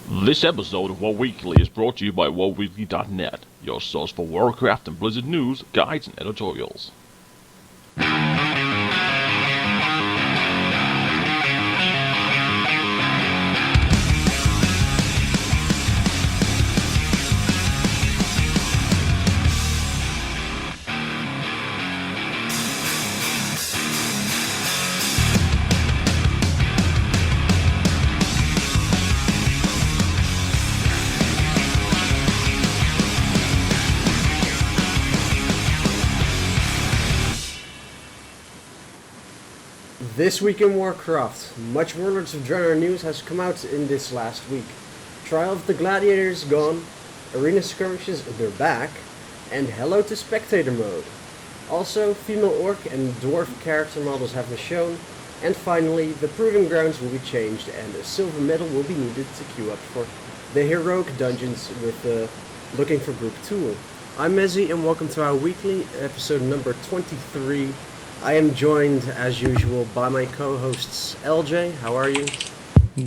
This episode of WoW Weekly is brought to you by WoWweekly.net, your source for Warcraft and Blizzard news, guides, and editorials. This week in Warcraft, much Warlords of Draenor news has come out in this last week. Trial of the Gladiator is gone, Arena Skirmishes they're back, and hello to Spectator mode. Also, female orc and dwarf character models have been shown, and finally, the Proving Grounds will be changed and a silver medal will be needed to queue up for the heroic dungeons with looking for group 2. I'm Mezzy and welcome to our weekly episode number 23. I am joined, as usual, by my co-hosts. LJ, how are you?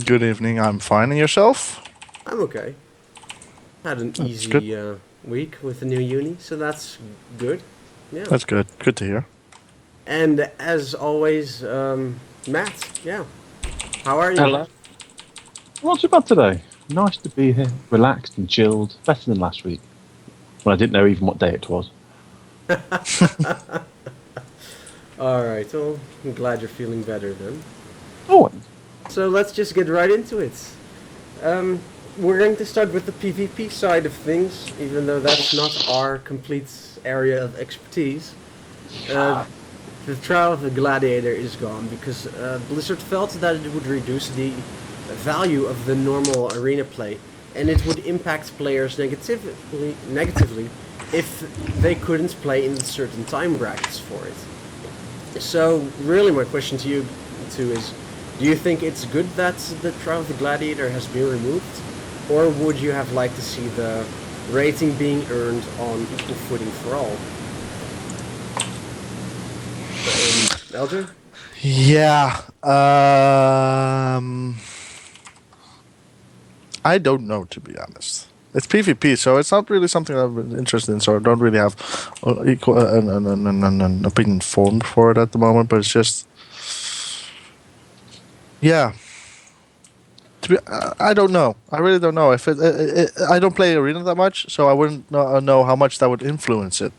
Good evening, I'm fine. And yourself? I'm okay. Had an That's easy good. week with the new uni, so that's good. Yeah. That's good. Good to hear. And as always, Matt, yeah. How are you? Hello. Not too bad today. Nice to be here, relaxed and chilled. Better than last week, when I didn't know even what day it was. Alright, well, I'm glad you're feeling better then. Oh, So let's just get right into it. We're going to start with the PvP side of things, even though that's not our complete area of expertise. The Trial of the Gladiator is gone because Blizzard felt that it would reduce the value of the normal arena play, and it would impact players negatively if they couldn't play in certain time brackets for it. So, really my question to you two is, do you think it's good that the Trial of the Gladiator has been removed? Or would you have liked to see the rating being earned on equal footing for all? Elgin? Yeah. I don't know, to be honest. It's PvP, so it's not really something I'm interested in, so I don't really have an opinion formed for it at the moment, but it's just... Yeah. I don't know. I really don't know. If I don't play Arena that much, so I wouldn't know how much that would influence it.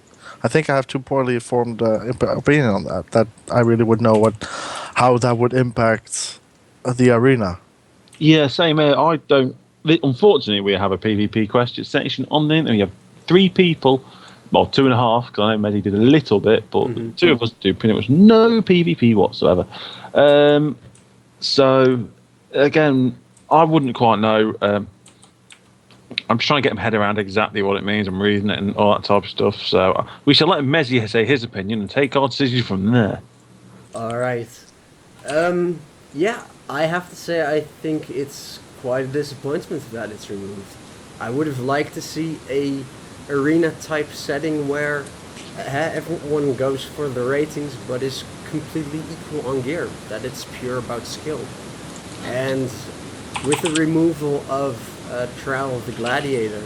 I think I have too poorly formed opinion on that. That I really would know how that would impact the arena. yeah, same here. I don't. Unfortunately, we have a PvP question section on the internet. We have 3 people, well, 2.5, because I know Mehdi did a little bit, but 2 of us do pretty much no PvP whatsoever. So, again, I wouldn't quite know. I'm just trying to get my head around exactly what it means. I'm reading it and all that type of stuff. So we shall let Mezzy say his opinion and take our decision from there. Alright. Yeah, I have to say I think it's quite a disappointment that it's removed. I would have liked to see a arena type setting where everyone goes for the ratings but is completely equal on gear, that it's pure about skill. And with the removal of Trial of the Gladiator,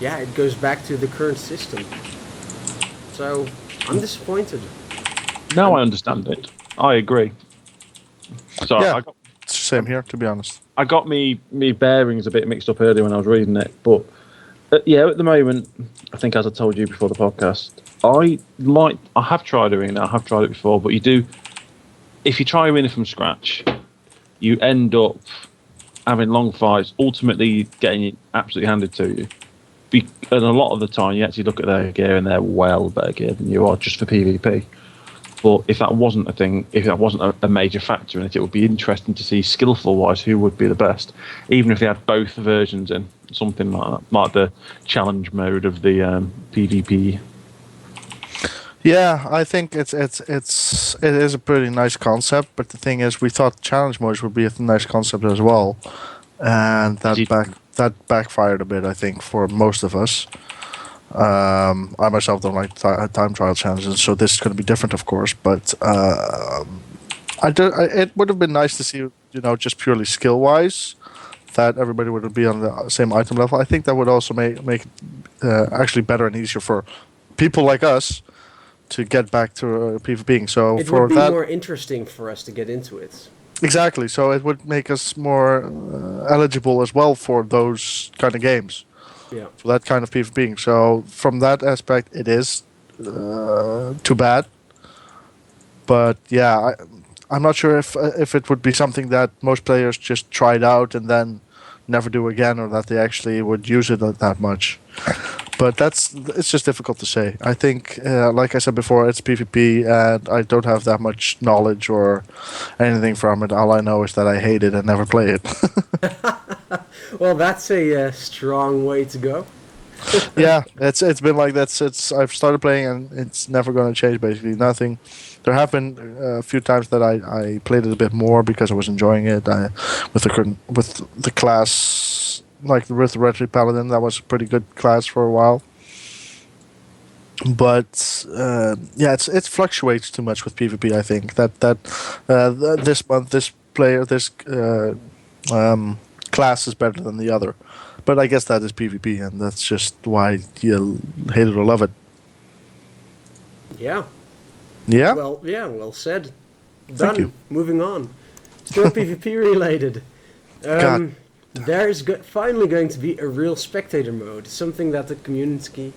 yeah, it goes back to the current system. So, I'm disappointed. Now I understand it. I agree. So Yeah, same here, to be honest. I got me bearings a bit mixed up earlier when I was reading it, but yeah, at the moment, I think as I told you before the podcast, I have tried Arena, I have tried it before, but if you try Arena from scratch, you end up having long fights, ultimately getting it absolutely handed to you. And a lot of the time, you actually look at their gear and they're well better gear than you are just for PvP. But if that wasn't a thing, if that wasn't a major factor in it, it would be interesting to see skillful-wise who would be the best, even if they had both versions in, something like that, like the challenge mode of the PvP. Yeah, I think it is a pretty nice concept, but the thing is, we thought challenge modes would be a nice concept as well, and that backfired a bit, I think, for most of us. I myself don't like time trial challenges, so this is going to be different, of course. But it would have been nice to see, just purely skill wise, that everybody would be on the same item level. I think that would also make it actually better and easier for people like us to get back to PvPing. So It for would be that, more interesting for us to get into it. exactly. So it would make us more eligible as well for those kind of games, Yeah. for that kind of PvPing. So from that aspect, it is too bad. But yeah, I'm not sure if it would be something that most players just tried out and then never do again, or that they actually would use it that much. But it's just difficult to say. I think, like I said before, it's PvP, and I don't have that much knowledge or anything from it. All I know is that I hate it and never play it. Well, that's a strong way to go. Yeah, it's been like that since I've started playing, and it's never going to change. Basically, nothing. There have been a few times that I played it a bit more because I was enjoying it. With the class, like with the Retro Paladin, that was a pretty good class for a while. But yeah, it fluctuates too much with PvP. I think this month this class is better than the other. But I guess that is PvP, and that's just why you hate it or love it. Yeah. Yeah. Well said. Thank Done. you. Moving on. Still PvP related. God. There's finally going to be a real spectator mode, something that the community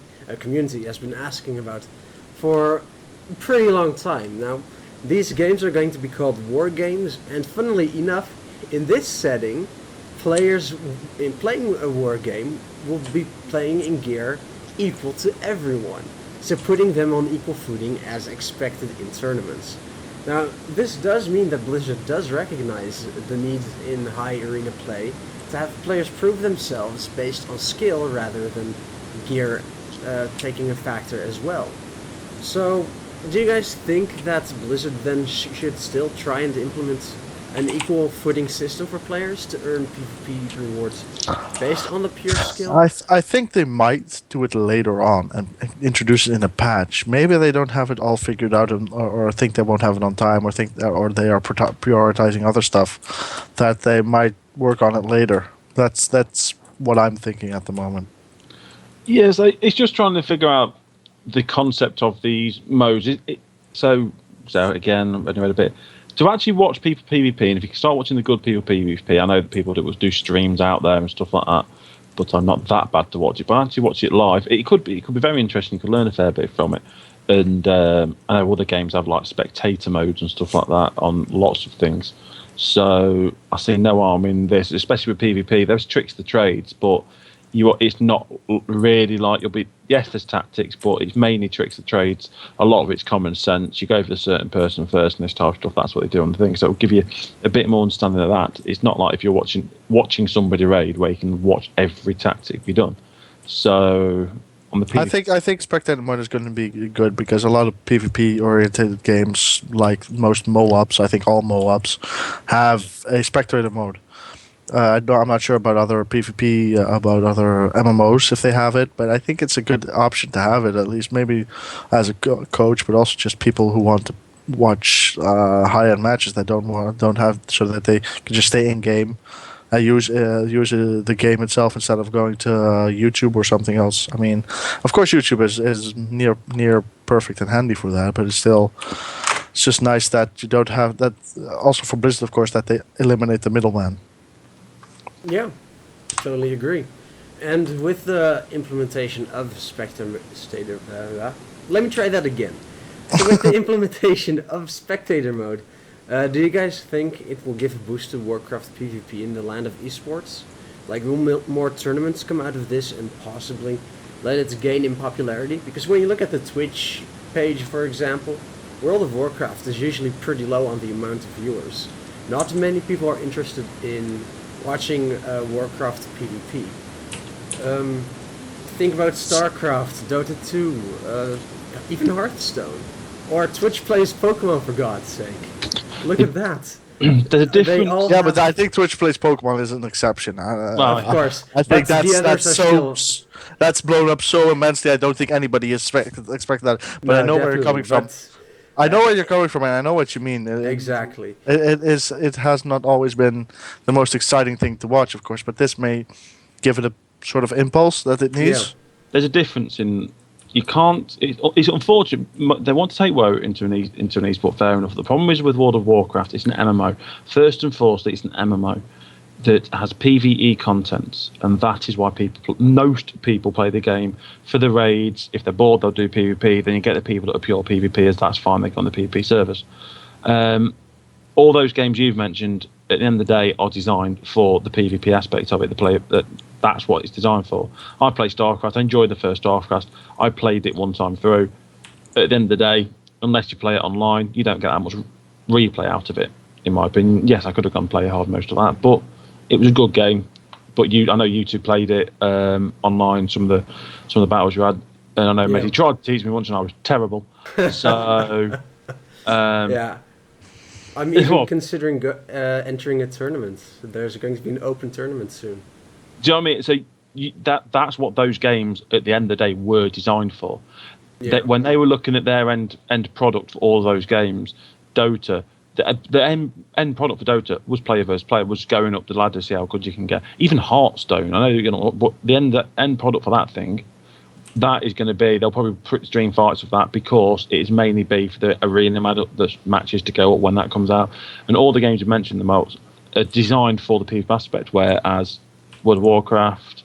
has been asking about for a pretty long time. Now, these games are going to be called war games, and funnily enough, in this setting, players in playing a war game will be playing in gear equal to everyone, so putting them on equal footing as expected in tournaments. Now, this does mean that Blizzard does recognize the need in high arena play to have players prove themselves based on skill rather than gear taking a factor as well. So, do you guys think that Blizzard then should still try and implement an equal footing system for players to earn PvP rewards based on the pure skill? I think they might do it later on and introduce it in a patch. Maybe they don't have it all figured out, or think they won't have it on time, or or they are prioritizing other stuff that they might work on it later. That's what I'm thinking at the moment. Yes, it's just trying to figure out the concept of these modes. So again, I read a bit. To actually watch people PvP, and if you can start watching the good people PvP, I know that people that would do streams out there and stuff like that, but I'm not that bad to watch it. But actually watch it live, it could be very interesting. You could learn a fair bit from it. And I know other games have like spectator modes and stuff like that on lots of things. So I see no harm in this, especially with PvP. There's tricks to the trades, but it's not really like yes, there's tactics, but it's mainly tricks of trades. A lot of it's common sense. You go for the certain person first and this type of stuff. That's what they do on the thing. So it'll give you a bit more understanding of that. It's not like if you're watching somebody raid where you can watch every tactic be done. So on the PvP, I think spectator mode is going to be good because a lot of PvP oriented games, like most MOABs, I think all MOABs, have a spectator mode. I'm not sure about other PvP, about other MMOs if they have it, but I think it's a good option to have it, at least maybe as a coach, but also just people who want to watch high-end matches that don't have, so that they can just stay in game, use the game itself instead of going to YouTube or something else. I mean, of course YouTube is near perfect and handy for that, but it's just nice that you don't have that. Also for Blizzard, of course, that they eliminate the middleman. Yeah, totally agree. And with the implementation of spectator, let me try that again. So with the implementation of spectator mode, do you guys think it will give a boost to Warcraft PvP in the land of esports? Like, will more tournaments come out of this and possibly let it gain in popularity? Because when you look at the Twitch page, for example, World of Warcraft is usually pretty low on the amount of viewers. Not many people are interested in watching Warcraft PvP. Think about StarCraft, Dota 2, even Hearthstone. Or Twitch plays Pokemon, for God's sake. Look at that. there's a difference. Yeah, but I think Twitch plays Pokemon is an exception. Of course. I think But the others are that's blown up so immensely. I don't think anybody expected that. But No, I know where you're definitely, coming from. but I know where you're coming from, and I know what you mean. Exactly. It has not always been the most exciting thing to watch, of course, but this may give it a sort of impulse that it Yeah. needs. There's a difference in you can't. It's unfortunate they want to take WoW into an esport. Fair enough. The problem is with World of Warcraft, it's an MMO. First and foremost, it's an MMO that has PVE content, and that is why most people play the game for the raids. If they're bored, they'll do PvP. Then you get the people that are pure PvPers. That's fine. They go on the PvP servers. All those games you've mentioned, at the end of the day, are designed for the PvP aspect of it. That's what it's designed for. I play StarCraft. I enjoyed the first StarCraft. I played it one time through. At the end of the day, unless you play it online, you don't get that much replay out of it, in my opinion. Yes, I could have gone play hard most of that, but it was a good game. But I know you two played it online. Some of the battles you had, and I know Messi tried to teach me once, and I was terrible. So Yeah. I'm even considering entering a tournament. There's going to be an open tournament soon. Do you know what I mean? So that's what those games at the end of the day were designed for. Yeah. When they were looking at their end product for all those games, Dota, the end product for Dota was player versus player, was going up the ladder, see how good you can get. Even Hearthstone, I know you're going to, but the end product for that thing, that is going to be, they'll probably put stream fights of that because it is mainly be for the arena matches to go up when that comes out. And all the games you mentioned the most are designed for the PvP aspect, whereas World of Warcraft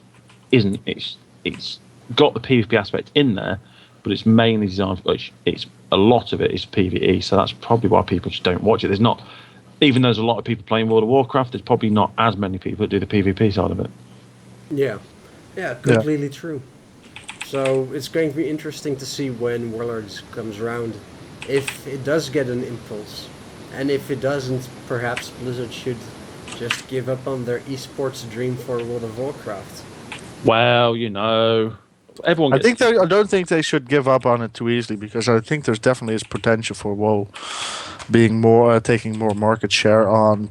isn't. It's got the PvP aspect in there, but it's mainly designed for, it's a lot of it is PvE, so that's probably why people just don't watch it. There's not, even though there's a lot of people playing World of Warcraft, there's probably not as many people that do the PvP side of it. Yeah, completely true. So it's going to be interesting to see when Warlords comes around, if it does get an impulse, and if it doesn't, perhaps Blizzard should just give up on their esports dream for World of Warcraft. Well, everyone. I don't think they should give up on it too easily, because I think there's definitely is potential for WoW being taking more market share on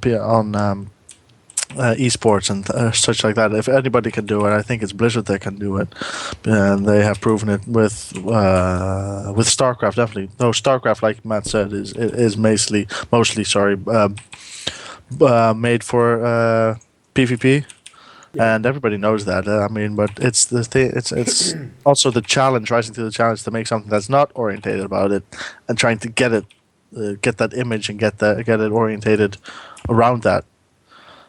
esports and such like that. If anybody can do it, I think it's Blizzard that can do it, and they have proven it with StarCraft. Definitely, no, StarCraft, like Matt said, is mostly made for PvP. Yeah. And everybody knows that. But it's the thing. It's also the challenge, rising to the challenge to make something that's not orientated about it, and trying to get that image and get it orientated around that.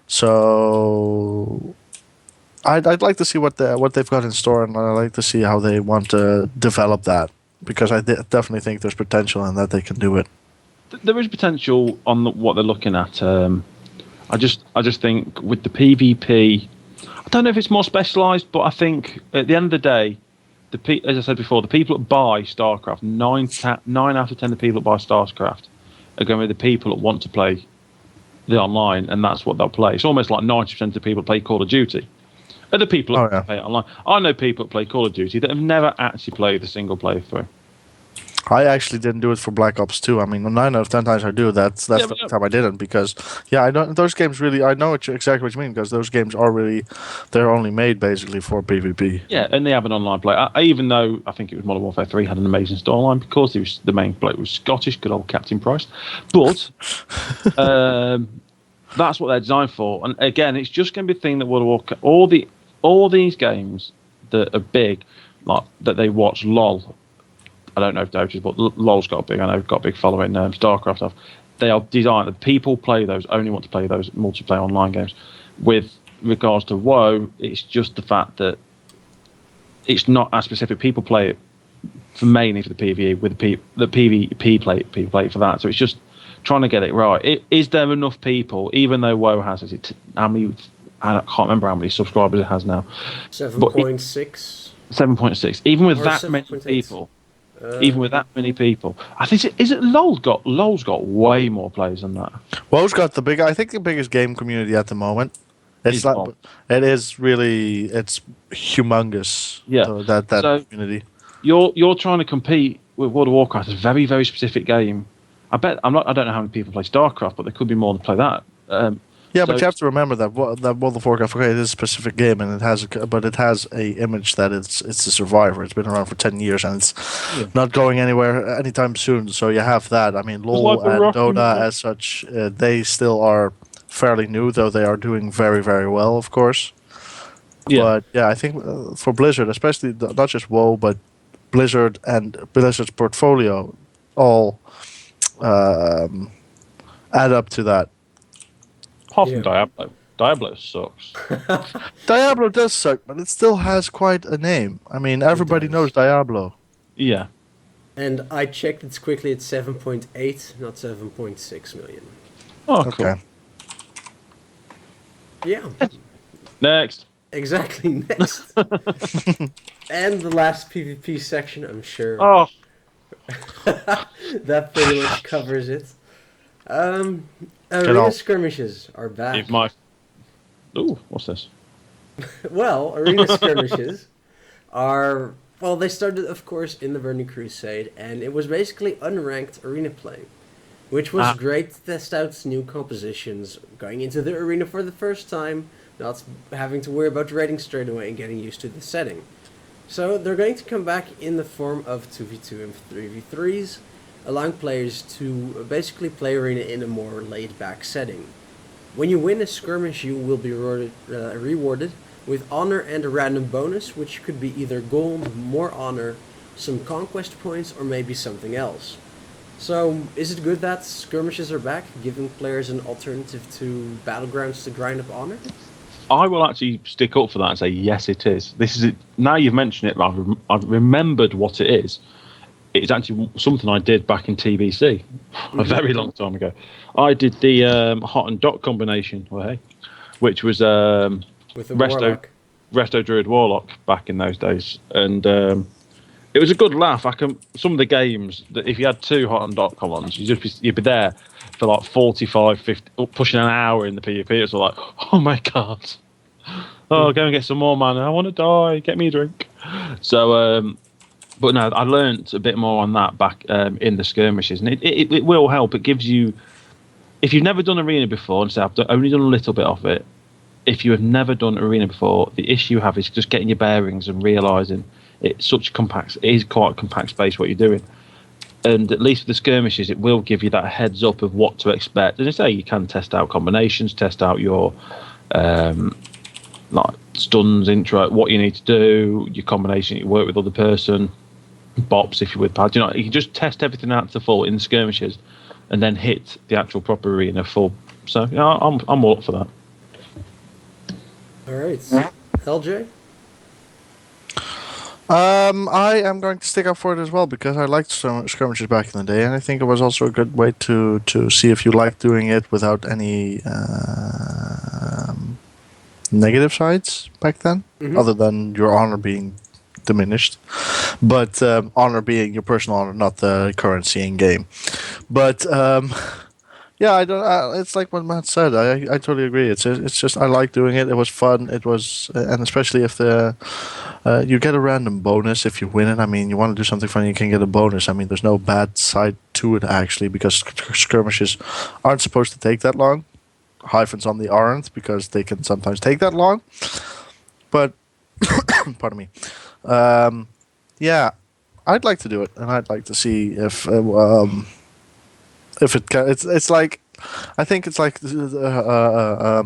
So, I'd like to see what they've got in store, and I'd like to see how they want to develop that, because I definitely think there's potential in that they can do it. There is potential on what they're looking at. I just think with the PvP. I don't know if it's more specialised, but I think at the end of the day, as I said before, the people that buy StarCraft, 9 out of 10 of the people that buy StarCraft are going to be the people that want to play the online, and that's what they'll play. It's almost like 90% of the people that play Call of Duty are the people that play it online. I know people that play Call of Duty that have never actually played the single player through. I actually didn't do it for Black Ops 2. 9 out of 10 times I do. That's the time I didn't, because I don't. Those games really. I know exactly what you mean, because those games are really, they're only made basically for PvP. Yeah, and they have an online play. Even though I think it was Modern Warfare 3 had an amazing storyline, because the main bloke was Scottish, good old Captain Price. But that's what they're designed for. And again, it's just going to be a thing that World of Warcraft, all these games that are big, like that they watch. LOL. I don't know if Dota's, but LOL's got a big following. StarCraft have. They are designed. People play those, only want to play those multiplayer online games. With regards to WoW, it's just the fact that it's not as specific. People play it mainly for the PvE, with the PvP play. People play it for that. So it's just trying to get it right. Is there enough people? Even though WoW has how many? I can't remember how many subscribers it has now. 7.6. 7.6. Even with that many people. Even with that many people, I think LOL's got way more players than that. WoW's got the biggest game community at the moment. It's humongous. Yeah, that community. You're trying to compete with World of Warcraft. It's a very, very specific game. I don't know how many people play StarCraft, but there could be more to play that. Yeah, So but you have to remember that that World of Warcraft, okay, it is a specific game, and it has a image that it's a survivor. It's been around for 10 years, and it's yeah, not going anywhere anytime soon. So you have that. I mean, it's LoL like the and rock Dota and as such, they still are fairly new, though they are doing very very well, of course. yeah. But yeah, I think for Blizzard, especially not just WoW, but Blizzard and Blizzard's portfolio, all um, add up to that. Apart from Yeah. Diablo. Diablo sucks. Diablo does suck, but it still has quite a name. I mean, everybody does. knows Diablo. Yeah. And I checked it's quickly at 7.8, not 7.6 million. Oh, cool. Okay. Yeah, Next. exactly. Next. And the last PvP section, I'm sure Oh, that pretty much covers it. Um, Get arena off. skirmishes are back. if my. Ooh, what's this? Well, arena skirmishes are, well, they started, of course, in the Burning Crusade, and it was basically unranked arena play, which was Ah. great to test out new compositions, going into the arena for the first time, not having to worry about raiding straight away and getting used to the setting. So they're going to come back in the form of 2v2 and 3v3s, allowing players to basically play arena in a more laid-back setting. When you win a skirmish, you will be rewarded with honor and a random bonus, which could be either gold, more honor, some conquest points, or maybe something else. So, is it good that skirmishes are back, giving players an alternative to battlegrounds to grind up honor? I will actually stick up for that and say yes, it is. This is it. Now you've mentioned it, I've remembered what it is. It's actually something I did back in TBC a very long time ago. I did the hot and dot combination, which was With the Warlock. Resto Druid Warlock back in those days, and it was a good laugh. Some of the games that if you had two hot and dot commons, you'd be there for like 45, 50, pushing an hour in the PvP. It's like, oh my god, oh go and get some more mana. I want to die. Get me a drink. So, but no, I learnt a bit more on that back in the skirmishes, and it will help. It gives you, if you've never done arena before, and say I've only done a little bit of it. If you have never done arena before, the issue you have is just getting your bearings and realising it is quite a compact space what you're doing. And at least with the skirmishes, it will give you that heads up of what to expect. And I say you can test out combinations, test out your like stuns, intro, what you need to do, your combination, you work with other person, bops if you're with pad. You can just test everything out to the full in the skirmishes, and then hit the actual proper arena full. So I'm all up for that. Alright. LJ? I am going to stick up for it as well because I liked skirmishes back in the day, and I think it was also a good way to see if you like doing it without any negative sides back then, other than your honor being diminished, but honor being your personal honor, not the currency in game. But yeah, I don't. It's like what Matt said. I totally agree. It's just I like doing it. It was fun. It was, and especially if you get a random bonus if you win it. I mean, you want to do something fun, you can get a bonus. I mean, there's no bad side to it actually because skirmishes aren't supposed to take that long. Hyphens on the aren't because they can sometimes take that long. But pardon me. Yeah, I'd like to do it, and I'd like to see if it can. It's like, I think it's like how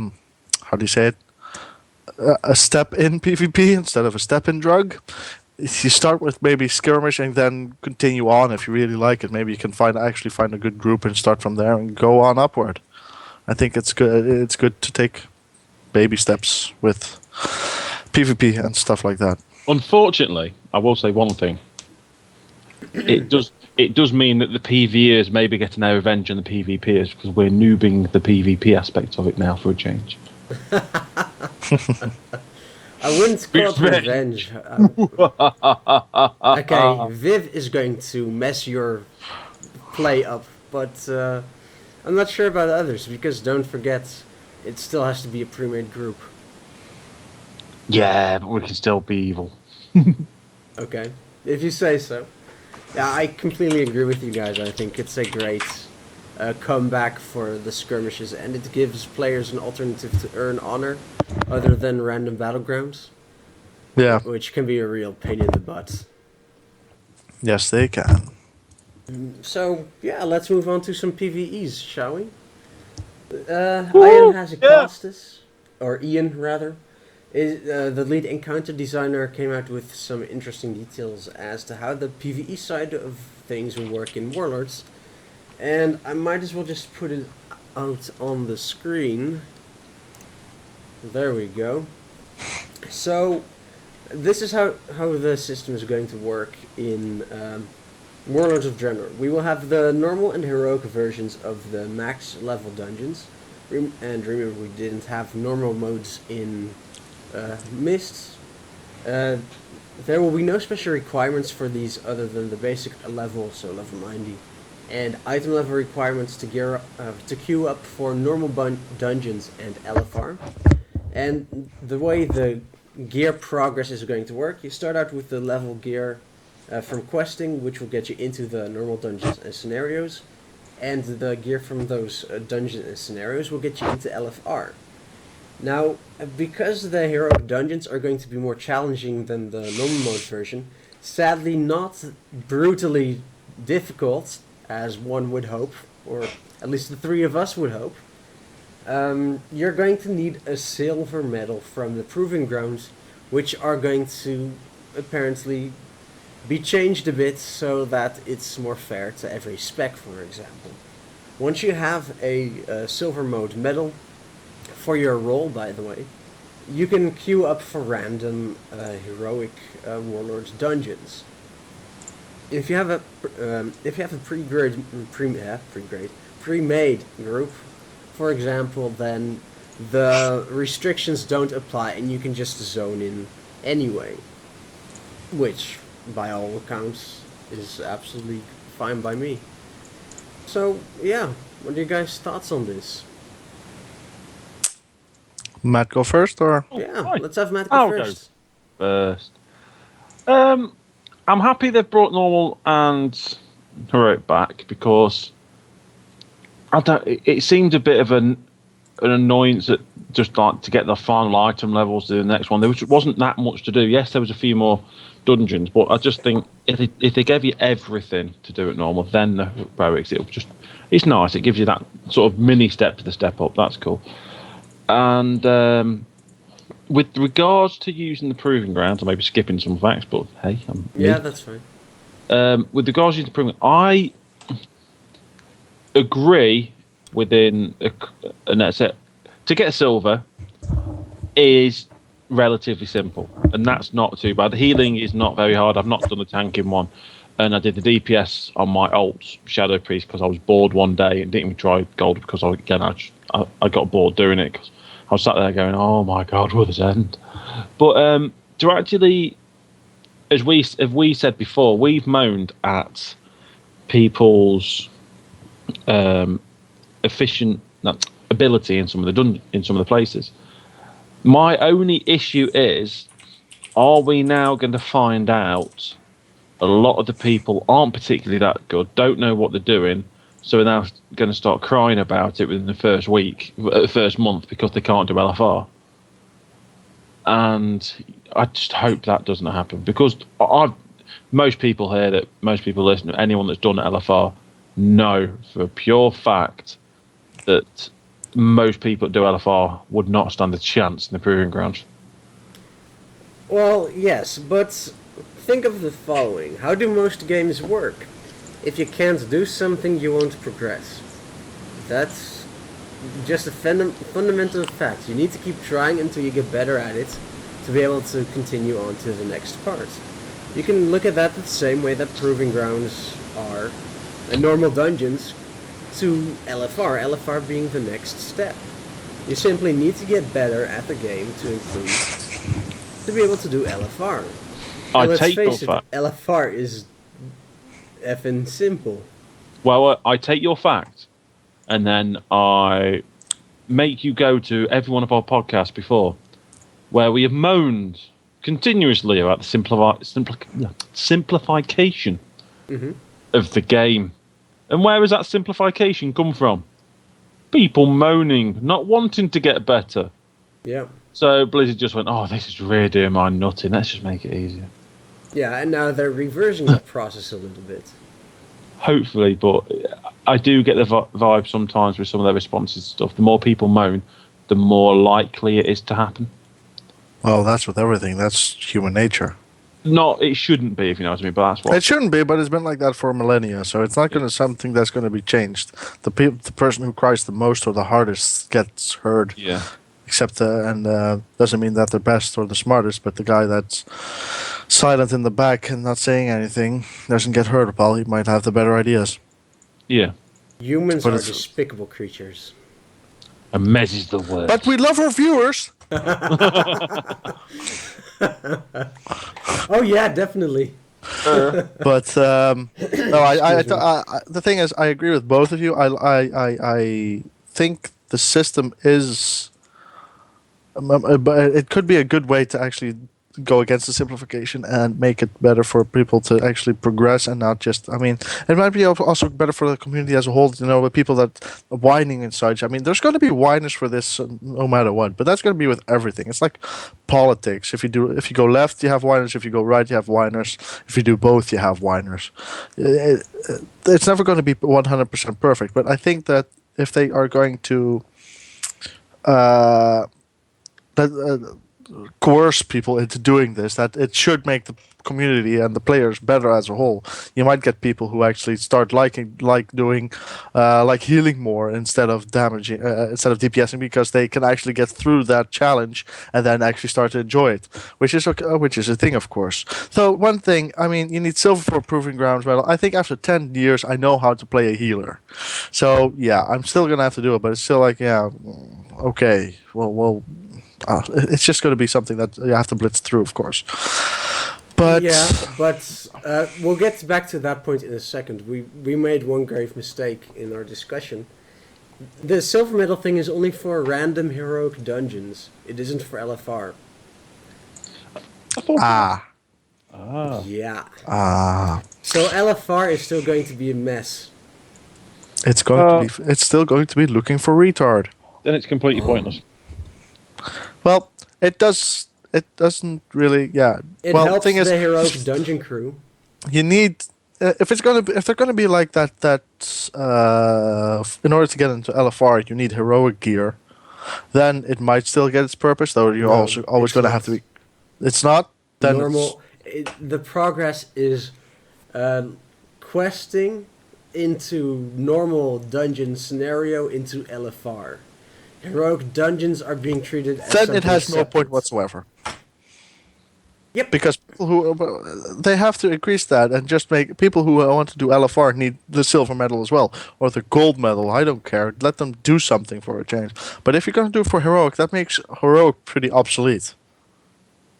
do you say it? A step in PvP instead of a step in drug. If you start with maybe skirmish and then continue on if you really like it. Maybe you can actually find a good group and start from there and go on upward. I think it's good. It's good to take baby steps with PvP and stuff like that. Unfortunately, I will say one thing. It does mean that the PvEers maybe getting their revenge on the PvPers because we're noobing the PvP aspect of it now for a change. I wouldn't call it revenge. Okay, Viv is going to mess your play up, but I'm not sure about others because don't forget, it still has to be a pre-made group. Yeah, but we can still be evil. Okay, if you say so. Yeah, I completely agree with you guys. I think it's a great come back for the skirmishes, and it gives players an alternative to earn honor other than random battlegrounds, Yeah. which can be a real pain in the butt. Yes, they can. So, yeah, let's move on to some PvEs, shall we? Ian Hazikostas, or Ian rather, is the lead encounter designer, came out with some interesting details as to how the PvE side of things will work in Warlords. And I might as well just put it out on the screen. There we go. So, this is how the system is going to work in Warlords of Draenor. We will have the normal and heroic versions of the max level dungeons. And remember, we didn't have normal modes in Mists. There will be no special requirements for these other than the basic level, so level 90. And item level requirements to queue up for normal dungeons and LFR. And the way the gear progress is going to work, you start out with the level gear from questing, which will get you into the normal dungeons and scenarios, and the gear from those dungeons and scenarios will get you into LFR. Now, because the heroic dungeons are going to be more challenging than the normal mode version, sadly not brutally difficult, as one would hope, or at least the three of us would hope, you're going to need a silver medal from the Proving Grounds, which are going to apparently be changed a bit so that it's more fair to every spec, for example. Once you have a silver mode medal, for your role, by the way, you can queue up for random heroic Warlords dungeons. If you have a pre-made group, for example, then the restrictions don't apply and you can just zone in anyway, which by all accounts is absolutely fine by me. So yeah, what are you guys' thoughts on this? Matt, go first, or? Yeah, Right. let's have Matt go I'll go first. first. I'm happy they've brought normal and heroic back because it seemed a bit of an annoyance that just like to get the final item levels to the next one. There wasn't that much to do. Yes, there was a few more dungeons, but I just think if they gave you everything to do it normal, then the heroics, it's nice. It gives you that sort of mini step to the step up. That's cool. And with regards to using the Proving Grounds, I may be skipping some facts, but hey, Yeah, that's fine. with regards to using the Proving, I agree within and that's it. To get a silver is relatively simple, and that's not too bad. The healing is not very hard. I've not done the tanking one, and I did the DPS on my alt Shadow Priest because I was bored one day and didn't even try gold because I got bored doing it because I was sat there going, "Oh my God, will this end?" But to actually, as we said before, we've moaned at people's efficient ability in some of the places. My only issue is, are we now going to find out a lot of the people aren't particularly that good, don't know what they're doing, so we're now going to start crying about it within the first month because they can't do LFR? And I just hope that doesn't happen because most people listen, anyone that's done LFR know for a pure fact that most people that do LFR would not stand a chance in the Proving Grounds. Well, yes, but think of the following. How do most games work? If you can't do something, you won't progress. That's just a fundamental fact. You need to keep trying until you get better at it to be able to continue on to the next part. You can look at that the same way that Proving Grounds are, and normal dungeons, to LFR, LFR being the next step. You simply need to get better at the game to improve, to be able to do LFR. And let's face it, LFR is effing simple. Well, I take your fact, and then I make you go to every one of our podcasts before, where we have moaned continuously about the simplification of the game. And where has that simplification come from? People moaning, not wanting to get better. Yeah. So Blizzard just went, oh, this is really doing my nutting. Let's just make it easier. Yeah, and now they're reversing that process a little bit. Hopefully, but I do get the vibe sometimes with some of their responses and stuff. The more people moan, the more likely it is to happen. Well, that's with everything. That's human nature. Not, it shouldn't be, if you know what I mean, but that's what. It shouldn't be, but it's been like that for millennia, so it's not going to something that's going to be changed. The person who cries the most or the hardest gets heard. Yeah. Except, doesn't mean that they're best or the smartest, but the guy that's silent in the back and not saying anything doesn't get heard. Well, he might have the better ideas. Yeah. Humans But are it's- despicable creatures. A mess is the word. But we love our viewers. Oh yeah, definitely. But no, the thing is, I agree with both of you. I think the system is, but it could be a good way to actually go against the simplification and make it better for people to actually progress and not just. I mean, it might be also better for the community as a whole. You know, with people that are whining and such. I mean, there's going to be whiners for this no matter what. But that's going to be with everything. It's like politics. If you go left, you have whiners. If you go right, you have whiners. If you do both, you have whiners. It's never going to be 100% perfect. But I think that if they are going to coerce people into doing this, that it should make the community and the players better as a whole. You might get people who actually start doing healing more instead of damaging, instead of DPSing, because they can actually get through that challenge and then actually start to enjoy it, which is a thing, of course. So one thing, I mean, you need silver for a proving grounds medal. I think after 10 years, I know how to play a healer. So yeah, I'm still gonna have to do it, but it's still like, yeah, okay, well. It's just going to be something that you have to blitz through, of course. But yeah, but we'll get back to that point in a second. We made one grave mistake in our discussion. The silver medal thing is only for random heroic dungeons. It isn't for LFR. Yeah. So LFR is still going to be a mess. It's going to be. It's still going to be looking for retard. Then it's completely pointless. Well, it does. It doesn't really. Yeah. It well, helps thing is, the heroic dungeon crew. you need if they're gonna be like that in order to get into LFR you need heroic gear. Then it might still get its purpose, though. You're No, also always it's gonna not. have to be. It's not. Then Normal. The progress is questing into normal dungeon scenario into LFR. Heroic dungeons are being treated as then it something has no point separate. whatsoever. Yep. Because people they have to increase that and just make people who want to do LFR need the silver medal as well, or the gold medal. I don't care. Let them do something for a change. But if you're going to do it for heroic, that makes heroic pretty obsolete.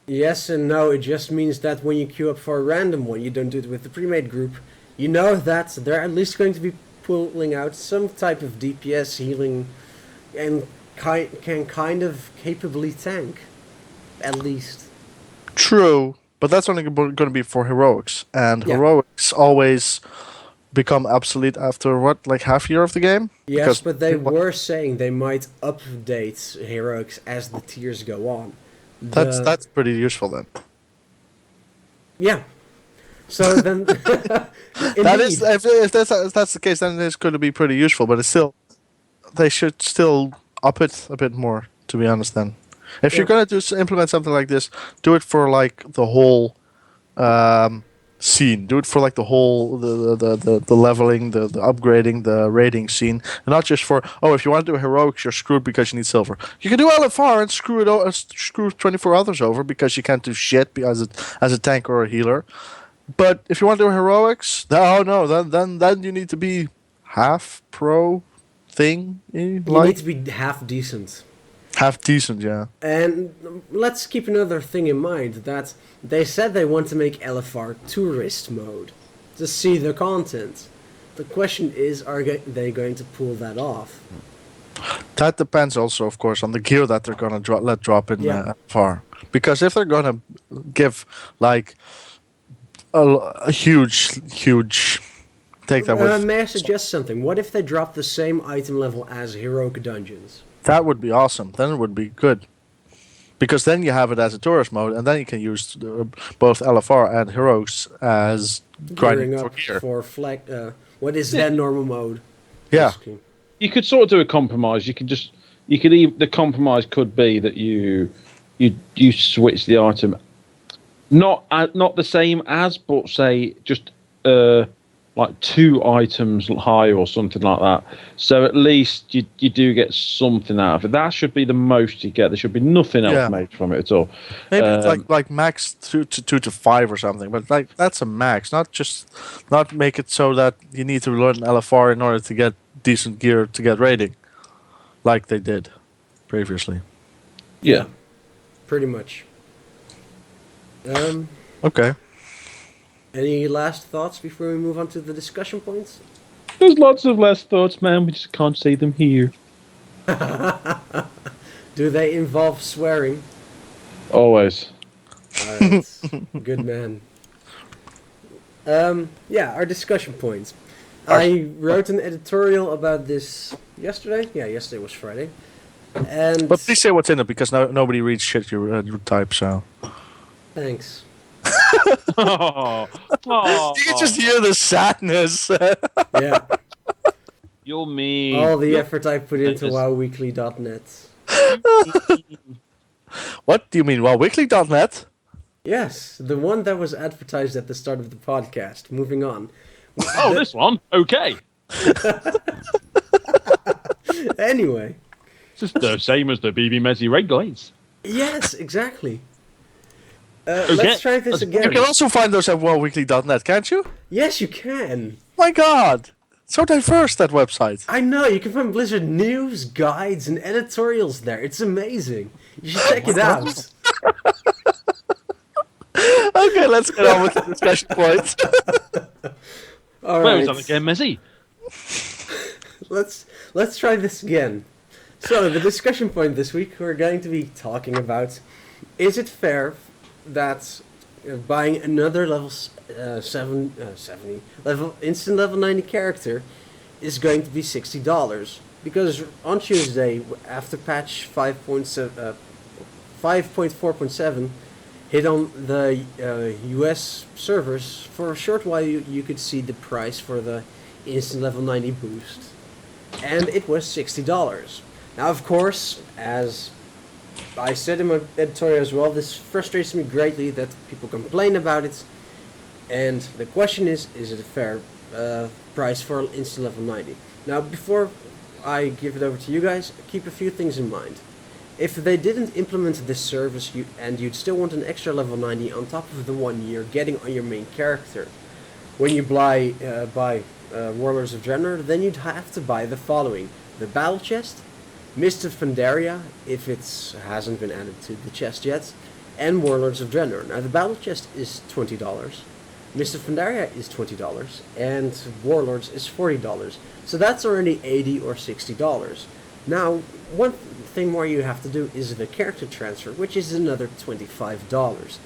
Yes and no. It just means that when you queue up for a random one, you don't do it with the pre-made group. You know that they're at least going to be pulling out some type of DPS healing, and can kind of capably tank, at least. True, but that's only going to be for heroics, and Yeah. heroics always become obsolete after what, like half year of the game. Yes, Because but they people- were saying they might update heroics as the tiers go on. That's pretty useful then. Yeah. So then, That is, if that's the case, then it's going to be pretty useful. But it's still, they should still up it a bit more. To be honest, then, if you're going to implement something like this, do it for like the whole scene. Do it for like the whole the leveling, the upgrading, the rating scene, and not just for if you want to do heroics, you're screwed because you need silver. You can do LFR and screw 24 others over because you can't do shit as a tank or a healer. But if you want to do heroics, then you need to be half pro thing. you need to be half decent. Half decent, yeah. And let's keep another thing in mind, that they said they want to make LFR tourist mode to see the content. The question is, are they going to pull that off? That depends also, of course, on the gear that they're gonna let drop in FR. Because if they're gonna give like a huge take that with. May I suggest something? What if they drop the same item level as Heroic Dungeons? That would be awesome. Then it would be good. Because then you have it as a tourist mode, and then you can use both LFR and Heroics as grinding Gearing for up gear. for flag. What is then normal mode? Yeah. Basically. You could sort of do a compromise. The compromise could be that you switch the item, not the same as, but say just like 2 items higher or something like that. So at least you do get something out of it. That should be the most you get. There should be nothing else Yeah. made from it at all. Maybe like max 2 to 5 or something, but like that's a max. Not make it so that you need to learn LFR in order to get decent gear to get raiding, like they did previously. Yeah. Pretty much. Okay. Any last thoughts before we move on to the discussion points? There's lots of less thoughts, man. We just can't say them here. Do they involve swearing? Always. Alright, good man. Yeah, our discussion points. I wrote an editorial about this yesterday. Yeah, yesterday was Friday. And But please say what's in it, because nobody reads shit you type. So thanks. Oh, you can just hear the sadness. Yeah, you're mean. all the effort I put into Thanks. WoWweekly.net. What do you mean? Well, weekly.net. Yes, the one that was advertised at the start of the podcast. Moving on. Oh, this one? Okay. Anyway, It's just the same as the BB Mezzi Red Glades. yes, exactly. Okay, Let's try this let's- You again. can also find those at wellweekly.net, can't you? Yes, you can. My God, so diverse, that website. I know, you can find Blizzard news, guides, and editorials there. It's amazing. You should check it out. Okay, let's get on with the discussion points. All Where right, was that again, Mezzi? let's try this again. So the discussion point this week, we're going to be talking about: is it fair that buying another level 70 level instant level 90 character is going to be $60? Because on Tuesday, after patch 5.4.7 hit on the US servers, for a short while you could see the price for the instant level 90 boost, and it was $60. Now, of course, as I said in my editorial as well, this frustrates me greatly that people complain about it, and the question is it a fair price for instant level 90? Now, before I give it over to you guys, keep a few things in mind. If they didn't implement this service and you'd still want an extra level 90 on top of the one you're getting on your main character, when you buy Warlords of Draenor, then you'd have to buy the following: the Battle Chest, Mist of Pandaria, if it hasn't been added to the chest yet, and Warlords of Draenor. Now, the Battle Chest is $20, Mist of Pandaria is $20, and Warlords is $40. So that's already $80 or $60. Now, one thing more you have to do is the character transfer, which is another $25.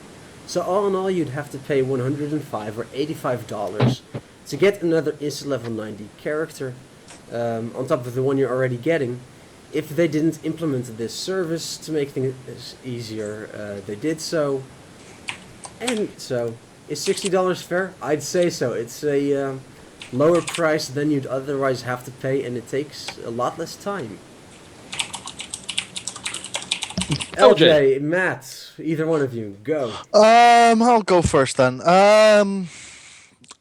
So all in all, you'd have to pay $105 or $85 to get another instant level 90 character on top of the one you're already getting. If they didn't implement this service to make things easier, they did so. And so, is $60 fair? I'd say so. It's a lower price than you'd otherwise have to pay, and it takes a lot less time. LJ, Matt, either one of you, go. I'll go first then.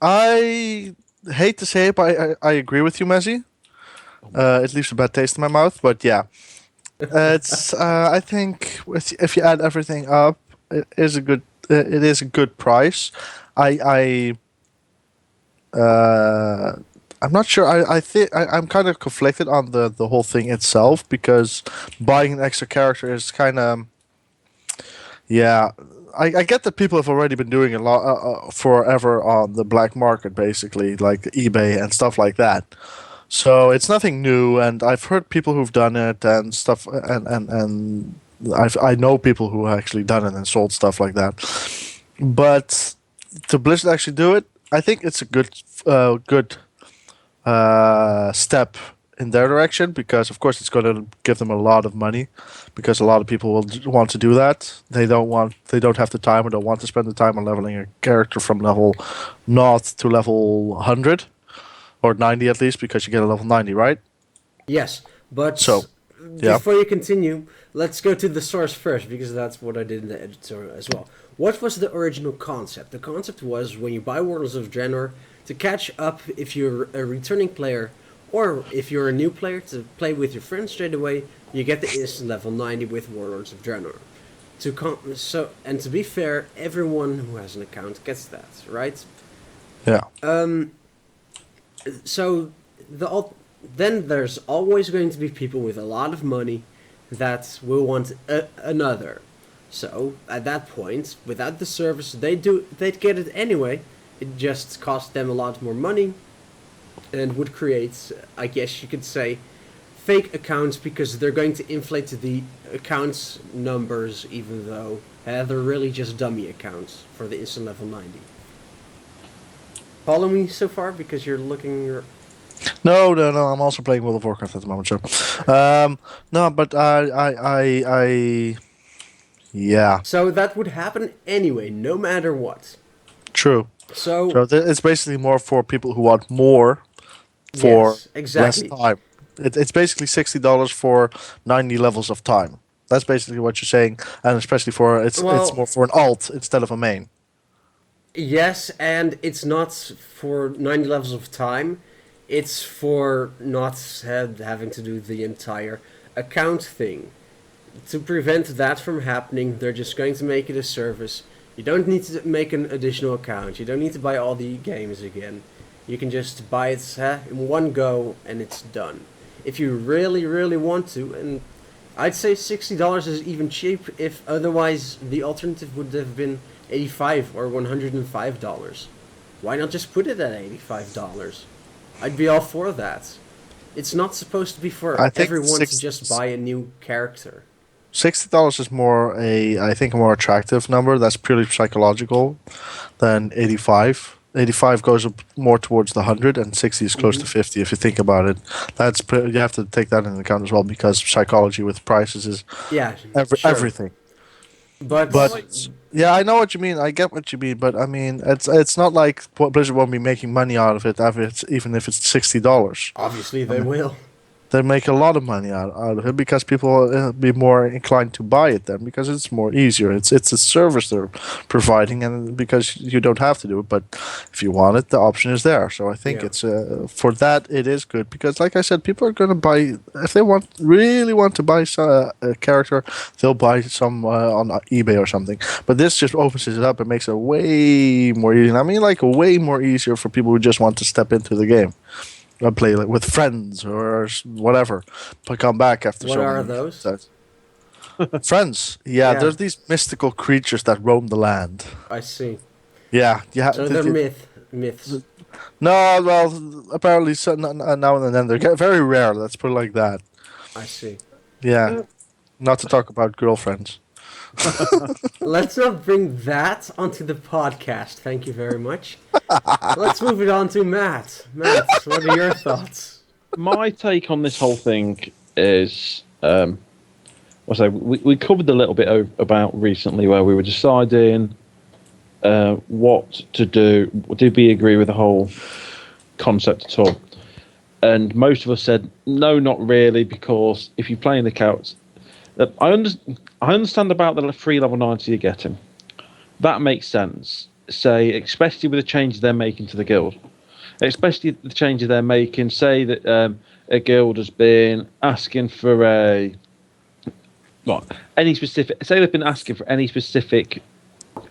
I hate to say it, but I agree with you, Messi. It leaves a bad taste in my mouth, but yeah, it's. I think if you add everything up, it is a good. It is a good price. I'm not sure. I think I'm kind of conflicted on the whole thing itself, because buying an extra character is kind of. Yeah, I get that people have already been doing a lot forever on the black market, basically, like eBay and stuff like that. So it's nothing new, and I've heard people who've done it and stuff, and I know people who actually done it and sold stuff like that. But to Blizzard actually do it, I think it's a good step in their direction, because of course it's going to give them a lot of money, because a lot of people will want to do that. They don't have the time, or don't want to spend the time on leveling a character from level 0 to level 100 or 90 at least, because you get a level 90, right? Yes, but So, yeah. before you continue, let's go to the source first, because that's what I did in the editor as well. What was the original concept? The concept was, when you buy Warlords of Draenor, to catch up if you're a returning player, or if you're a new player, to play with your friends straight away, you get the instant level 90 with Warlords of Draenor. And to be fair, everyone who has an account gets that, right? Yeah. So then there's always going to be people with a lot of money that will want another. So at that point, without the service, they'd get it anyway. It just cost them a lot more money, and would create, I guess you could say, fake accounts, because they're going to inflate the accounts numbers, even though they're really just dummy accounts for the instant level 90. Follow me so far, because you're looking. No. I'm also playing World of Warcraft at the moment, so. No, but yeah. So that would happen anyway, no matter what. True. So It's basically more for people who want more for yes, exactly. less time. It's basically $60 for 90 levels of time. That's basically what you're saying, and especially for it's more for an alt instead of a main. Yes, and it's not for 90 levels of time. It's for not having to do the entire account thing. To prevent that from happening, they're just going to make it a service. You don't need to make an additional account. You don't need to buy all the games again. You can just buy it in one go, and it's done. If you really, really want to, and I'd say $60 is even cheap, if otherwise the alternative would have been $85 or $105. Why not just put it at $85? I'd be all for that. It's not supposed to be for everyone to just buy a new character. $60 is I think a more attractive number. That's purely psychological than 85. 85 goes up more towards the 100, and 60 is close to 50. If you think about it, you have to take that into account as well, because psychology with prices is everything. But yeah, I know what you mean. I get what you mean, but I mean, it's not like Blizzard won't be making money out of it, even if it's $60. Obviously, they will. They make a lot of money out of it, because people will be more inclined to buy it then, because it's more easier. It's a service they're providing, and because you don't have to do it, but if you want it, the option is there. So I think it's for that it is good, because like I said, people are going to buy if they really want to buy a character, they'll buy some on eBay or something. But this just opens it up and makes it way more easy. I mean, like way more easier for people who just want to step into the game. I play with friends or whatever, but come back after. What are those? Friends. Yeah, there's these mystical creatures that roam the land. I see. Yeah. So they're myths. No, well, apparently now and then they're very rare. Let's put it like that. I see. Yeah, not to talk about girlfriends. Let's not bring that onto the podcast. Thank you very much. Let's move it on to Matt. Matt, what are your thoughts? My take on this whole thing is, we covered a little bit about recently, where we were deciding what to do. Did we agree with the whole concept at all? And most of us said no, not really, because if you're playing the accounts, I understand about the free level 90 you're getting. That makes sense. Say, especially with the changes they're making to the guild. Especially the changes they're making. Say that a guild has been asking for any specific. Say they've been asking for any specific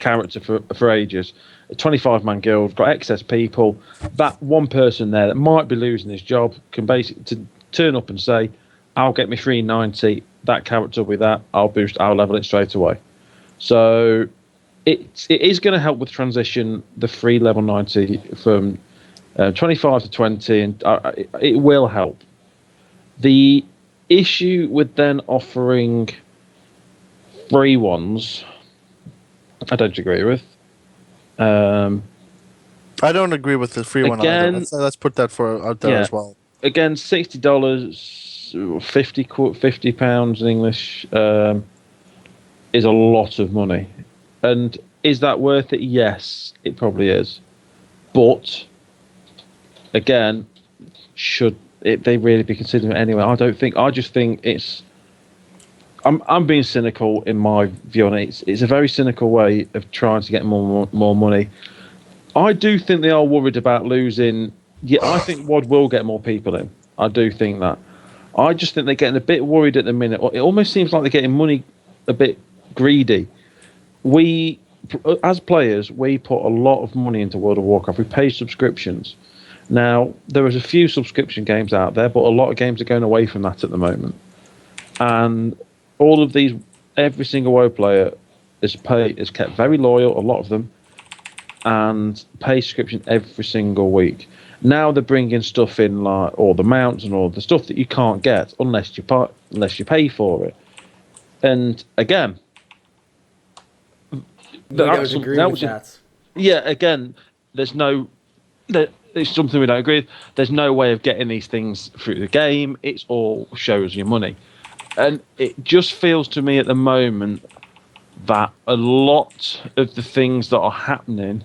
character for ages. A 25-man guild, got excess people. That one person there that might be losing his job can basically turn up and say, "I'll get me 390. That character with that, I'll level it straight away." So it is going to help with transition the free level 90 from 25 to 20, and it will help. The issue with then offering free ones, I don't agree with. I don't agree with the free one either. Again, Let's put that out there yeah. as well. Again, $60, 50 pounds in English is a lot of money. And is that worth it? Yes, it probably is. But again, should they really be considering it anyway? I just think it's. I'm being cynical in my view on it. It's a very cynical way of trying to get more money. I do think they are worried about losing. Yeah, I think WoD will get more people in. I do think that. I just think they're getting a bit worried at the minute. It almost seems like they're getting money a bit greedy. We, as players, we put a lot of money into World of Warcraft. We pay subscriptions. Now, there is a few subscription games out there, but a lot of games are going away from that at the moment. And all of these, every single WoW player is kept very loyal, a lot of them, and pay subscription every single week. Now they're bringing stuff in like all the mounts and all the stuff that you can't get unless you pay for it. And again, We don't agree with that. Yeah, again, it's something we don't agree with. There's no way of getting these things through the game. It's all shows your money. And it just feels to me at the moment that a lot of the things that are happening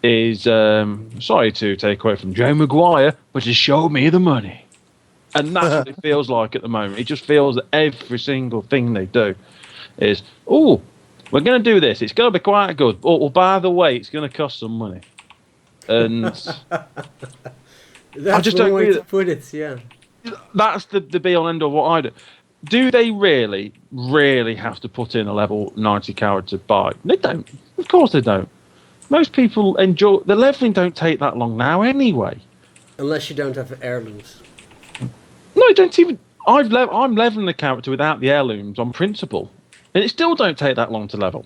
is, sorry to take away from Joe Maguire, but just show me the money. And that's what it feels like at the moment. It just feels that every single thing they do is, oh, we're going to do this. It's going to be quite good. Oh, by the way, it's going to cost some money. And That's I just one don't way agree to put it, yeah. That's the be-all end of what I do. Do they really have to put in a level 90 character buy? They don't. Of course they don't. Most people enjoy... The leveling don't take that long now anyway. Unless you don't have heirlooms. No, don't even... I'm leveling the character without the heirlooms on principle. And it still don't take that long to level.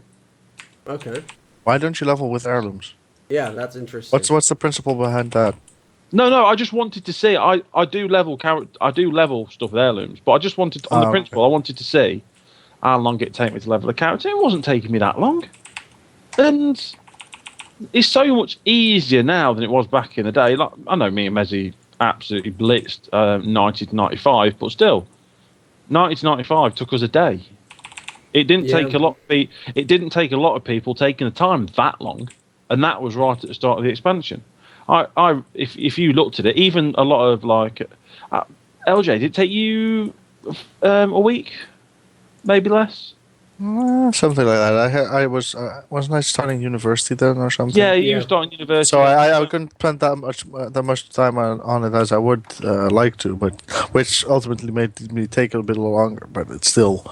Okay. Why don't you level with heirlooms? Yeah, that's interesting. What's the principle behind that? No, I just wanted to see. I do level stuff with heirlooms, but I just wanted on the principle. Okay. I wanted to see how long it take me to level a character. It wasn't taking me that long, and it's so much easier now than it was back in the day. Like I know me and Mezzy absolutely blitzed 90 to 95, but still, 90 to 95 took us a day. It didn't take a lot. It didn't take a lot of people taking the time that long, and that was right at the start of the expansion. If you looked at it, even a lot of like LJ, did it take you a week, maybe less? Something like that. Wasn't I starting university then or something? Yeah, you were starting university. So I couldn't spend that much time on it as I would like to, but which ultimately made me take a bit longer. But it still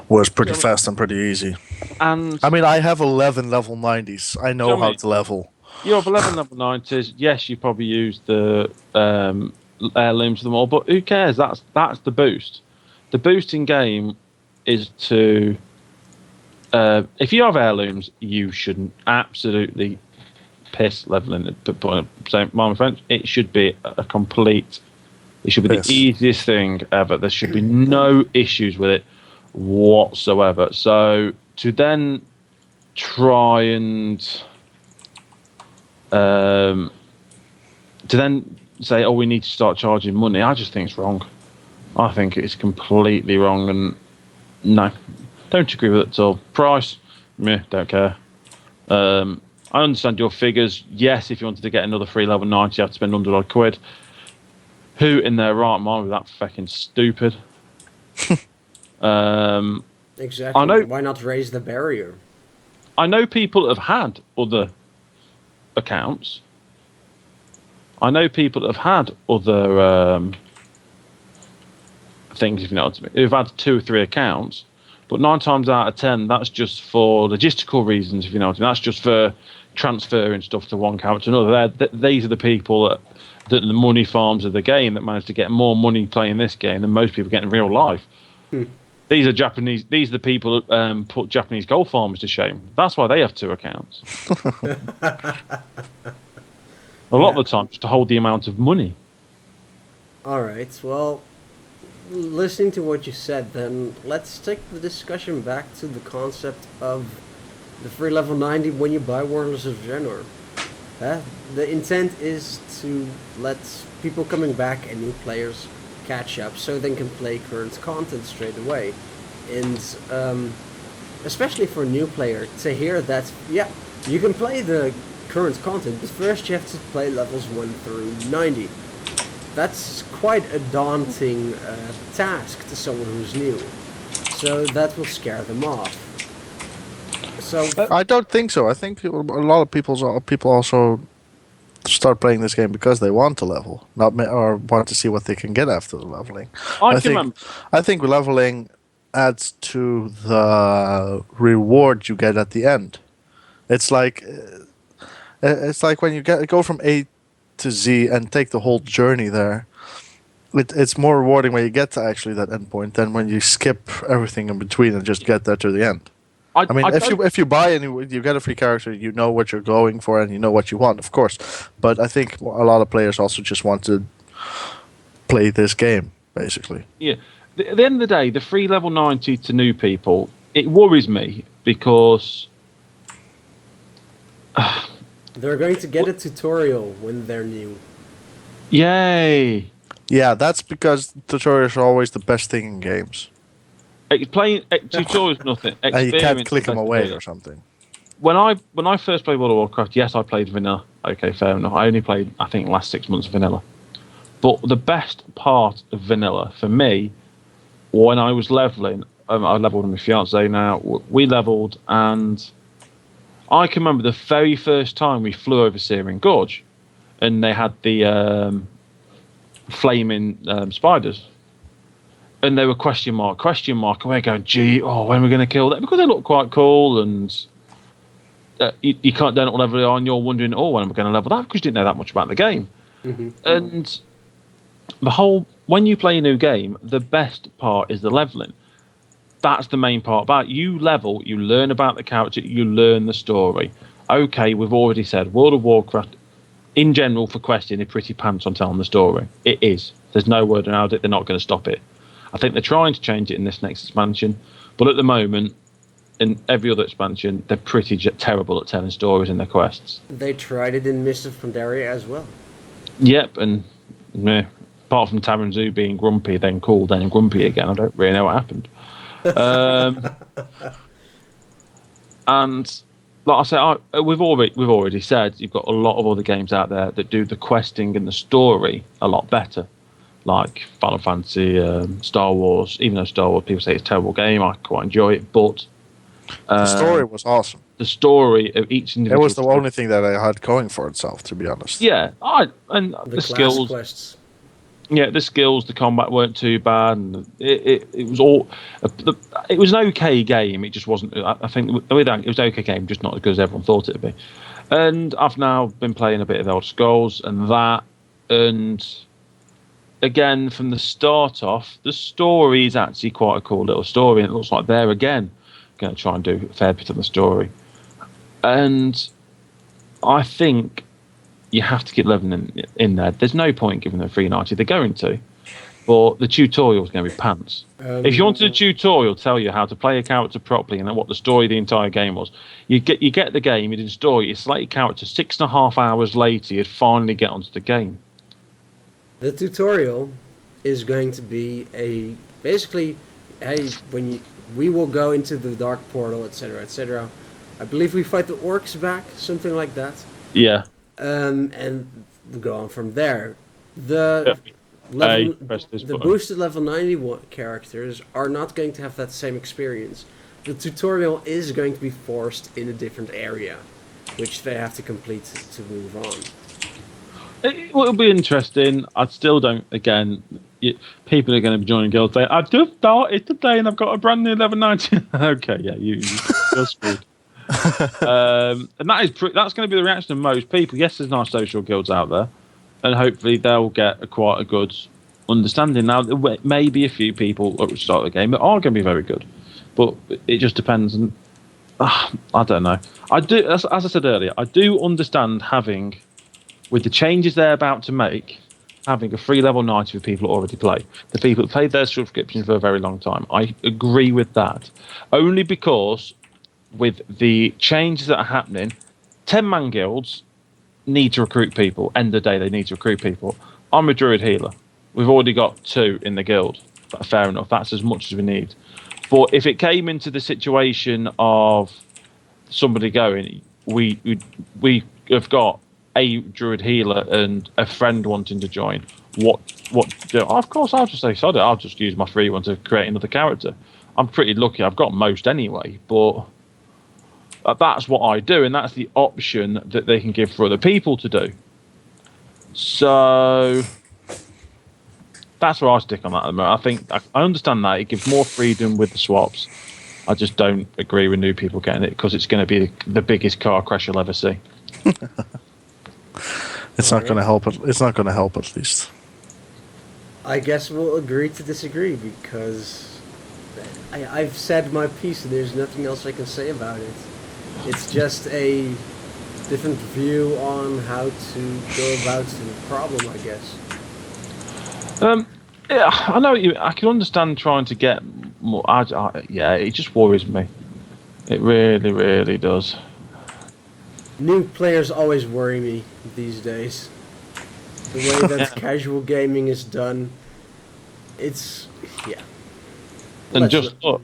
was pretty fast and pretty easy. And I mean, I have 11 level 90s. I know how to level. You have 11 level 90s. Yes, you probably use the heirlooms for them all, but who cares? That's the boost. The boost in game is to... if you have heirlooms, you shouldn't absolutely piss leveling it. My French, it should be a complete... It should be the easiest thing ever. There should be no issues with it whatsoever. So to then try and... to then say, oh, we need to start charging money, I just think it's wrong. I think it's completely wrong, and no, don't agree with it at all. Price, meh, don't care. I understand your figures. Yes, if you wanted to get another free level 90, you have to spend 100 odd quid. Who in their right mind with that fucking stupid? Exactly. I know, why not raise the barrier? I know people that have had other accounts. I know people that have had other things, if you know what I mean, who've had 2 or 3 accounts, but 9 times out of 10, that's just for logistical reasons, if you know what I mean. That's just for transferring stuff to one account to another. These are the people that the money farms of the game that manage to get more money playing this game than most people get in real life. These are Japanese. These are the people that put Japanese gold farmers to shame. That's why they have 2 accounts. A lot of the time, just to hold the amount of money. All right. Well, listening to what you said, then let's take the discussion back to the concept of the free level 90 when you buy Warlords of Draenor. The intent is to let people coming back and new players catch up so they can play current content straight away. And especially for a new player to hear that, yeah, you can play the current content, but first you have to play levels 1 through 90. That's quite a daunting task to someone who's new. So that will scare them off. So I don't think so. I think a lot of people also start playing this game because they want to level, or want to see what they can get after the leveling. I I can think remember. I think leveling adds to the reward you get at the end. It's like when you go from A to Z and take the whole journey there. It's more rewarding when you get to actually that end point than when you skip everything in between and just get there to the end. I mean, if you buy and you get a free character, you know what you're going for and you know what you want, of course. But I think a lot of players also just want to play this game, basically. Yeah. At the end of the day, the free level 90 to new people, it worries me because they're going to get a tutorial when they're new. yay. Yeah, that's because tutorials are always the best thing in games. Playing tutorials, nothing. And you can't Experience click is them best away thing. or something. When I first played World of Warcraft, yes, I played vanilla. Okay, fair enough. I only played, I think, last 6 months of vanilla. But the best part of vanilla for me, when I was leveling, I leveled with my fiance now. We leveled, and I can remember the very first time we flew over Syrian Gorge, and they had the flaming spiders. And they were question mark, and we're going, gee, when are we going to kill them? Because they look quite cool, and you can't don't know what level they are, and you're wondering, when am I going to level that? Because you didn't know that much about the game. Mm-hmm. And when you play a new game, the best part is the leveling. That's the main part about it. You level, you learn about the character, you learn the story. Okay, we've already said World of Warcraft, in general, for questing, is pretty pants on telling the story. It is. There's no word around it. They're not going to stop it. I think they're trying to change it in this next expansion, but at the moment, in every other expansion, they're pretty terrible at telling stories in their quests. They tried it in Mist of Pandaria as well. Yep, and apart from Taran Zoo being grumpy, then cool, then grumpy again, I don't really know what happened. And like I said, we've already said you've got a lot of other games out there that do the questing and the story a lot better. Like Final Fantasy, Star Wars. Even though Star Wars, people say it's a terrible game, I quite enjoy it. But The story was awesome. the story of each individual. It was the only thing that I had going for itself, to be honest. Yeah, and the class skills. quests. Yeah, the skills, the combat weren't too bad, and it was all. It was an okay game. It just wasn't. I think it was an okay game, just not as good as everyone thought it'd be. And I've now been playing a bit of Elder Scrolls and that, and again from the start off, the story is actually quite a cool little story, and it looks like they're again going to try and do a fair bit of the story. And I think you have to keep leveling in there. There's no point giving them 390. They're going to, but the tutorial is going to be pants. If you wanted a tutorial to tell you how to play a character properly and what the story of the entire game was, you get the game, you install it, you select your character, 6.5 hours later, you'd finally get onto the game. The tutorial is going to be we will go into the dark portal, etc., etc. I believe we fight the orcs back, something like that. Yeah. And go on from there. The boosted level 91 characters are not going to have that same experience. The tutorial is going to be forced in a different area, which they have to complete to move on. It will be interesting. I still don't. Again, people are going to be joining guilds saying, "I've just started today and I've got a brand new level 90." Okay, yeah, you're screwed. And that's going to be the reaction of most people. Yes, there's nice social guilds out there, and hopefully they'll get quite a good understanding. Now, there may be a few people at the start of the game that are going to be very good, but it just depends. And I don't know. I do, as I said earlier, I do understand having, with the changes they're about to make, having a free level 90 for people that already play. The people that played their subscription for a very long time. I agree with that. Only because with the changes that are happening, 10-man guilds need to recruit people. End of the day, they need to recruit people. I'm a druid healer. We've already got 2 in the guild. Fair enough. That's as much as we need. But if it came into the situation of somebody going, we have got a druid healer and a friend wanting to join. What? Of course, I'll just say sorry. I'll just use my free one to create another character. I'm pretty lucky. I've got most anyway, but that's what I do, and that's the option that they can give for other people to do. So that's where I stick on that at the moment. I think I understand that it gives more freedom with the swaps. I just don't agree with new people getting it because it's going to be the biggest car crash you'll ever see. It's not going to help. It's not going to help, at least. I guess we'll agree to disagree because I've said my piece and there's nothing else I can say about it. It's just a different view on how to go about the problem, I guess. Yeah, I know I can understand trying to get more. Yeah, it just worries me. It really, really does. New players always worry me these days. The way that casual gaming is done, it's And just look,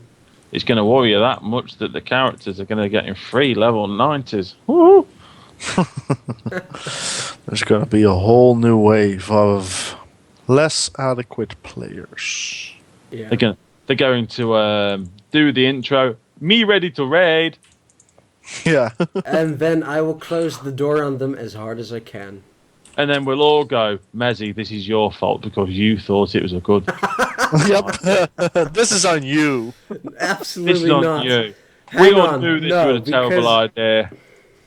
it's going to worry you that much that the characters are going to get in free level 90s. Woo! There's going to be a whole new wave of less adequate players. Yeah. They're going to do the intro. Me ready to raid. Yeah. And then I will close the door on them as hard as I can. And then we'll all go, Mezzy, this is your fault because you thought it was a good. Yep. This is on you. Absolutely This is on not. you. Hang We all on, knew this no, was a terrible because- idea.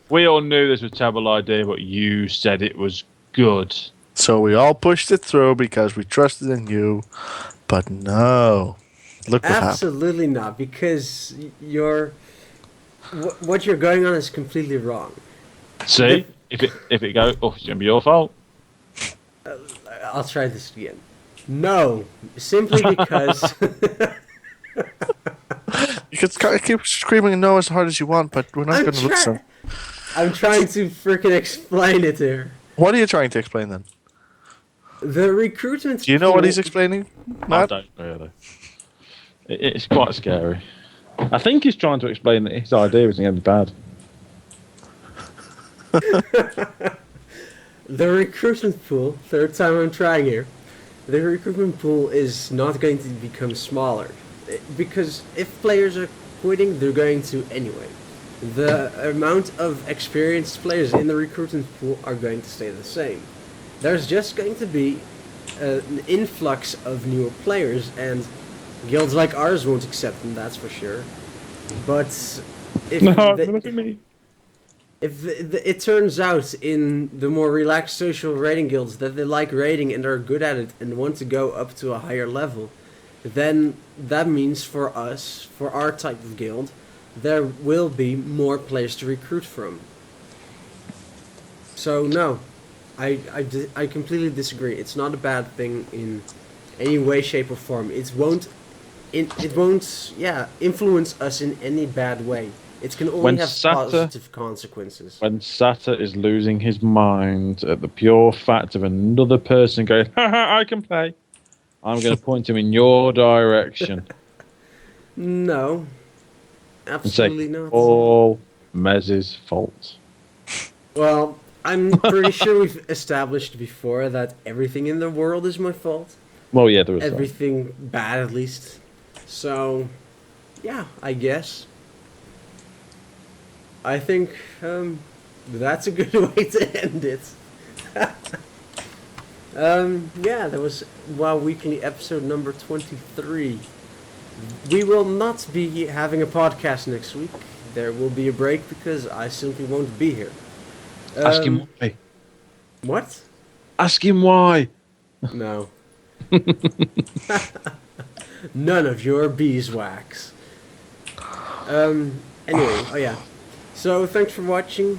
We all knew this was a terrible idea, but you said it was good. So we all pushed it through because we trusted in you. But no. Look what happened. Absolutely not, because what you're going on is completely wrong. See, if it goes, it's gonna be your fault. I'll try this again. No, simply because You can keep screaming no as hard as you want, but we're not going to listen. I'm trying to freaking explain it here. What are you trying to explain then? The recruitment. Do you know what pool- he's explaining, I Matt? don't really. It's quite scary. I think he's trying to explain that his idea isn't going to be bad. The recruitment pool. Third time I'm trying here. The recruitment pool is not going to become smaller because if players are quitting, they're going to anyway. The amount of experienced players in the recruitment pool are going to stay the same. There's just going to be an influx of newer players, and guilds like ours won't accept them, that's for sure. But if Look at me. if it turns out in the more relaxed social raiding guilds that they like raiding and are good at it and want to go up to a higher level, then that means for us, for our type of guild, there will be more players to recruit from. So no, I completely disagree. It's not a bad thing in any way, shape, or form. It won't influence us in any bad way. It can only When have positive consequences. When Sata is losing his mind at the pure fact of another person going, ha, I can play, I'm going to point him in your direction No, and absolutely say, not. all Mez's fault. Well, I'm pretty sure we've established before that everything in the world is my fault. Well, yeah, there is that. Everything bad, at least. So, yeah, I guess. I think that's a good way to end it. Yeah, that was WoW Weekly episode number 23. We will not be having a podcast next week. There will be a break because I simply won't be here. Ask him why. What? Ask him why. No. None of your beeswax. Anyway, oh yeah. So thanks for watching.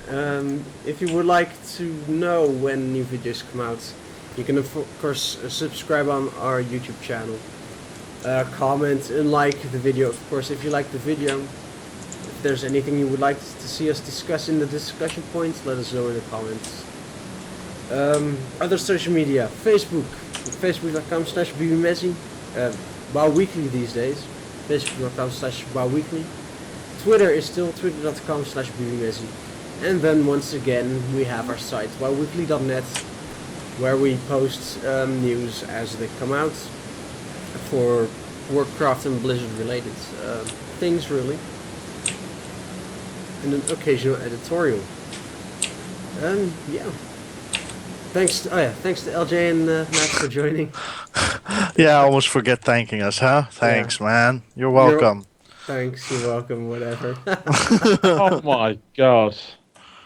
If you would like to know when new videos come out, you can of course subscribe on our YouTube channel. Comment and like the video, of course, if you like the video. there's anything you would like to see us discuss in the discussion points, let us know in the comments. Other social media, Facebook, facebook.com/bbmessy, WoW Weekly these days, facebook.com/WoW Weekly. Twitter is still twitter.com/bbmessy. And then once again, we have our site, wowweekly.net, where we post news as they come out for Warcraft and Blizzard related things, really. And an occasional editorial. Yeah. Thanks to LJ and Matt for joining. Yeah, I almost forget thanking us, huh? Thanks, man. You're welcome. Thanks, you're welcome, whatever. Oh my god.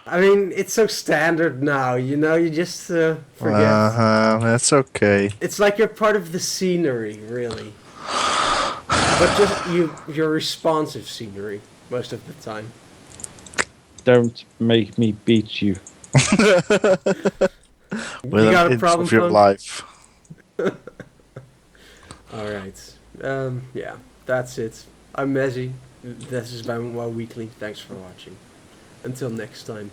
I mean, it's so standard now, you just forget. That's okay. It's like you're part of the scenery, really. But just you're responsive scenery most of the time. Don't make me beat you. With You got an a inch problem, of your Punk? life. Alright. Yeah, that's it. I'm Mezzy. This has been WoW Weekly. Thanks for watching. Until next time.